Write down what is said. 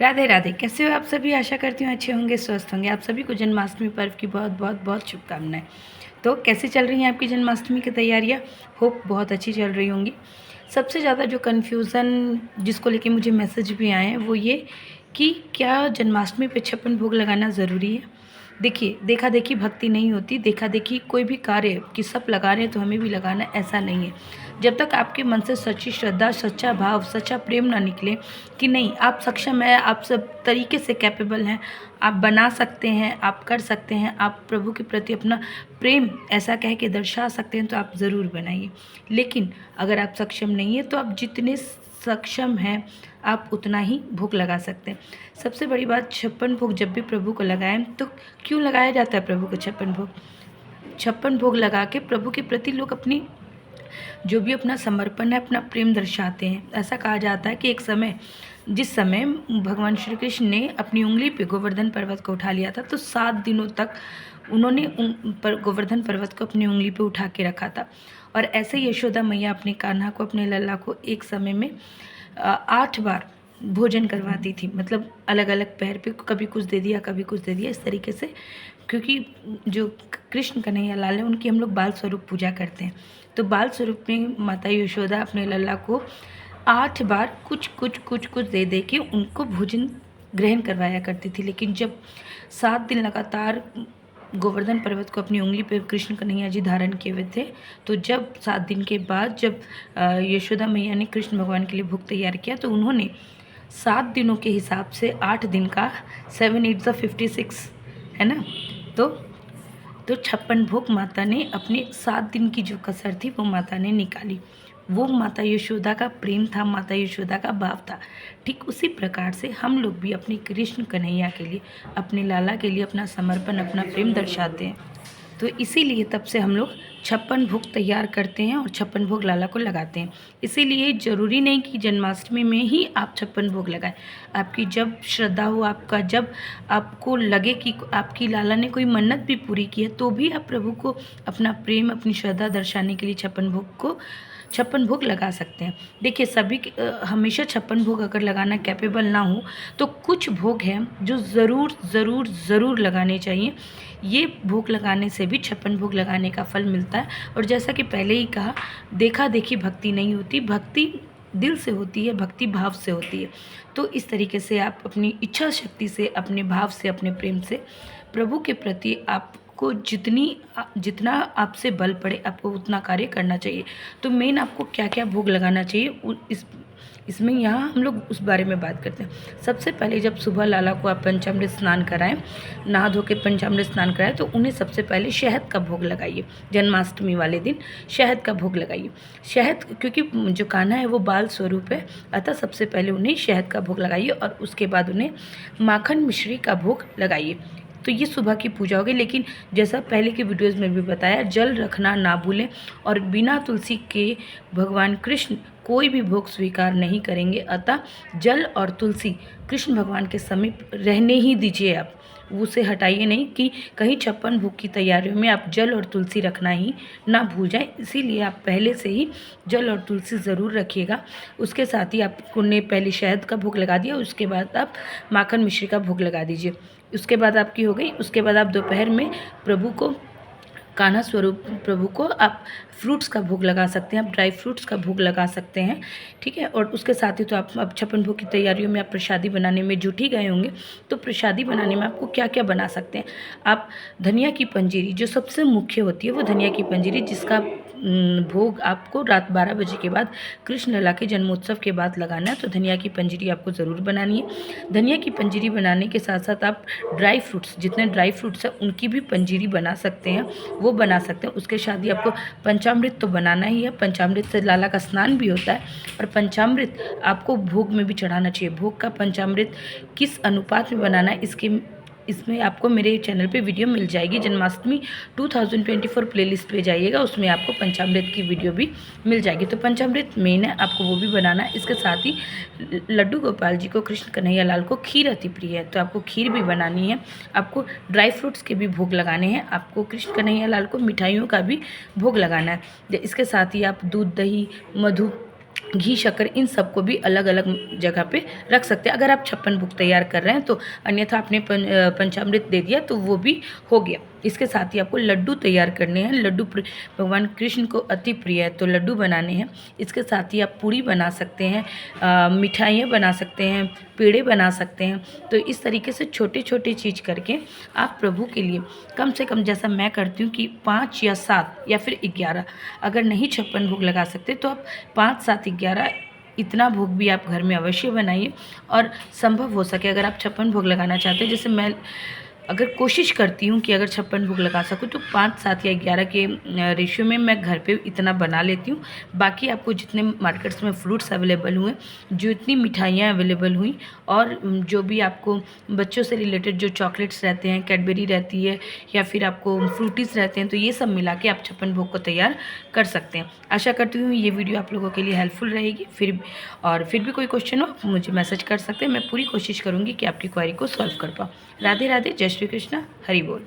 राधे राधे। कैसे हो आप सभी? आशा करती हूँ अच्छे होंगे, स्वस्थ होंगे। आप सभी को जन्माष्टमी पर्व की बहुत बहुत बहुत शुभकामनाएं। तो कैसे चल रही हैं आपकी जन्माष्टमी की तैयारियां? होप बहुत अच्छी चल रही होंगी। सबसे ज़्यादा जो कन्फ्यूज़न जिसको लेके मुझे मैसेज भी आए हैं वो ये कि क्या जन्माष्टमी पे 56 भोग लगाना ज़रूरी है? देखिए, देखा देखी भक्ति नहीं होती। देखा देखी कोई भी कार्य कि सब लगा रहे हैं तो हमें भी लगाना है, ऐसा नहीं है। जब तक आपके मन से सच्ची श्रद्धा, सच्चा भाव, सच्चा प्रेम ना निकले कि नहीं आप सक्षम है, आप सब तरीके से कैपेबल हैं, आप बना सकते हैं, आप कर सकते हैं, आप प्रभु के प्रति अपना प्रेम ऐसा कह के दर्शा सकते हैं, तो आप ज़रूर बनाइए। लेकिन अगर आप सक्षम नहीं है तो आप जितने सक्षम हैं आप उतना ही भोग लगा सकते हैं। सबसे बड़ी बात, 56 भोग जब भी प्रभु को लगाएं तो क्यों लगाया जाता है प्रभु को 56 भोग? 56 भोग लगा के प्रभु के प्रति लोग अपनी जो भी अपना समर्पण है, अपना प्रेम दर्शाते हैं। ऐसा कहा जाता है कि एक समय, जिस समय भगवान श्री कृष्ण ने अपनी उंगली पे गोवर्धन पर्वत को उठा लिया था, तो 7 दिनों तक उन्होंने गोवर्धन पर्वत को अपनी उंगली पे उठा के रखा था। और ऐसे ही यशोदा मैया अपने कान्हा को, अपने लल्ला को एक समय में 8 बार भोजन करवाती थी। मतलब अलग अलग पैर पे, कभी कुछ दे दिया, कभी कुछ दे दिया, इस तरीके से। क्योंकि जो कृष्ण कन्हैया लाल है उनकी हम लोग बाल स्वरूप पूजा करते हैं, तो बाल स्वरूप में माता यशोदा अपने लल्ला को 8 बार कुछ कुछ कुछ कुछ दे दे के उनको भोजन ग्रहण करवाया करती थी। लेकिन जब 7 दिन लगातार गोवर्धन पर्वत को अपनी उंगली पे कृष्ण कन्हैया जी धारण किए हुए थे, तो जब 7 दिन के बाद जब यशोदा मैया ने कृष्ण भगवान के लिए भोग तैयार किया, तो उन्होंने 7 दिनों के हिसाब से 8 दिन का 7 8 56 है ना, तो 56 भोग माता ने अपने 7 दिन की जो कसर थी वो माता ने निकाली। वो माता यशोदा का प्रेम था, माता यशोदा का भाव था। ठीक उसी प्रकार से हम लोग भी अपने कृष्ण कन्हैया के लिए, अपने लाला के लिए अपना समर्पण, अपना प्रेम दर्शाते हैं। तो इसीलिए तब से हम लोग 56 भोग तैयार करते हैं और 56 भोग लाला को लगाते हैं। इसीलिए ज़रूरी नहीं कि जन्माष्टमी में ही आप 56 भोग लगाएं। आपकी जब श्रद्धा हो, आपका जब आपको लगे कि आपकी लाला ने कोई मन्नत भी पूरी की है, तो भी आप प्रभु को अपना प्रेम, अपनी श्रद्धा दर्शाने के लिए 56 भोग लगा सकते हैं। देखिए, सभी हमेशा 56 भोग अगर लगाना कैपेबल ना हो तो कुछ भोग हैं जो ज़रूर ज़रूर ज़रूर लगाने चाहिए। ये भोग लगाने से भी 56 भोग लगाने का फल मिलता है। और जैसा कि पहले ही कहा, देखा देखी भक्ति नहीं होती, भक्ति दिल से होती है, भक्ति भाव से होती है। तो इस तरीके से आप अपनी इच्छा शक्ति से, अपने भाव से, अपने प्रेम से प्रभु के प्रति आपको जितना आपसे बल पड़े आपको उतना कार्य करना चाहिए। तो मेन आपको क्या क्या भोग लगाना चाहिए इसमें यहाँ हम लोग उस बारे में बात करते हैं। सबसे पहले जब सुबह लाला को आप पंचामृत स्नान कराएं, नहा धो के पंचामृत स्नान कराएं, तो उन्हें सबसे पहले शहद का भोग लगाइए। जन्माष्टमी वाले दिन शहद का भोग लगाइए। शहद, क्योंकि जो कान्हा है वो बाल स्वरूप है, अतः सबसे पहले उन्हें शहद का भोग लगाइए और उसके बाद उन्हें माखन मिश्री का भोग लगाइए। तो ये सुबह की पूजा होगी। लेकिन जैसा पहले के वीडियोज़ में भी बताया, जल रखना ना भूलें। और बिना तुलसी के भगवान कृष्ण कोई भी भोग स्वीकार नहीं करेंगे, अतः जल और तुलसी कृष्ण भगवान के समीप रहने ही दीजिए। आप उसे हटाइए नहीं कि कहीं 56 भोग की तैयारियों में आप जल और तुलसी रखना ही ना भूल जाएं। इसीलिए आप पहले से ही जल और तुलसी ज़रूर रखिएगा। उसके साथ ही आपने पहले शहद का भोग लगा दिया, उसके बाद आप माखन मिश्री का भोग लगा दीजिए। उसके बाद आपकी हो गई। उसके बाद आप दोपहर में प्रभु को, कान्हा स्वरूप प्रभु को आप फ्रूट्स का भोग लगा सकते हैं, आप ड्राई फ्रूट्स का भोग लगा सकते हैं। ठीक है। और उसके साथ ही तो आप अब 56 भोग की तैयारियों में आप प्रसादी बनाने में जुट ही गए होंगे। तो प्रसादी बनाने में आपको क्या क्या बना सकते हैं? आप धनिया की पंजीरी, जो सबसे मुख्य होती है वो धनिया की पंजीरी, जिसका भोग आपको रात 12 बजे के बाद, कृष्ण लला के जन्मोत्सव के बाद लगाना है। तो धनिया की पंजीरी आपको ज़रूर बनानी है। धनिया की पंजीरी बनाने के साथ साथ आप ड्राई फ्रूट्स, जितने ड्राई फ्रूट्स हैं उनकी भी पंजीरी बना सकते हैं, वो बना सकते हैं। उसके साथ ही आपको पंचामृत तो बनाना ही है। पंचामृत से लाला का स्नान भी होता है और पंचामृत आपको भोग में भी चढ़ाना चाहिए। भोग का पंचामृत किस अनुपात में बनाना है, इसमें आपको मेरे चैनल पे वीडियो मिल जाएगी। जन्माष्टमी 2024 प्लेलिस्ट पे जाइएगा, उसमें आपको पंचामृत की वीडियो भी मिल जाएगी। तो पंचामृत मेन है, आपको वो भी बनाना है। इसके साथ ही लड्डू गोपाल जी को, कृष्ण कन्हैया लाल को खीर अति प्रिय है, तो आपको खीर भी बनानी है। आपको ड्राई फ्रूट्स के भी भोग लगाने हैं। आपको कृष्ण कन्हैया लाल को मिठाइयों का भी भोग लगाना है। इसके साथ ही आप दूध, दही, मधु, घी, शक्कर इन सबको भी अलग अलग जगह पे रख सकते हैं अगर आप 56 भोग तैयार कर रहे हैं तो। अन्यथा आपने पंचामृत दे दिया तो वो भी हो गया। इसके साथ ही आपको लड्डू तैयार करने हैं। लड्डू भगवान कृष्ण को अति प्रिय है, तो लड्डू बनाने हैं। इसके साथ ही आप पूड़ी बना सकते हैं, मिठाइयाँ बना सकते हैं, पेड़े बना सकते हैं। तो इस तरीके से छोटे छोटे चीज़ करके आप प्रभु के लिए कम से कम, जैसा मैं करती हूँ कि 5 या 7 या फिर 11, अगर नहीं 56 भोग लगा सकते तो आप 5, 7, 11 इतना भोग भी आप घर में अवश्य बनाइए। और संभव हो सके अगर आप 56 भोग लगाना चाहते हैं, जैसे मैं अगर कोशिश करती हूँ कि अगर 56 भोग लगा सकूँ तो 5, 7 या 11 के रेशियो में मैं घर पे इतना बना लेती हूँ। बाकी आपको जितने मार्केट्स में फ्रूट्स अवेलेबल हुए, जो इतनी मिठाइयाँ अवेलेबल हुई, और जो भी आपको बच्चों से रिलेटेड जो चॉकलेट्स रहते हैं, कैडबरी रहती है, या फिर आपको फ्रूटीज़ रहते हैं, तो ये सब मिला के आप 56 भोग को तैयार कर सकते हैं। आशा करती हूँ ये वीडियो आप लोगों के लिए हेल्पफुल रहेगी। फिर भी कोई क्वेश्चन हो मुझे मैसेज कर सकते हैं। मैं पूरी कोशिश करूँगी कि आपकी क्वेरी को सॉल्व कर पाऊँ। राधे राधे, जय श्री कृष्णा, हरि बोल।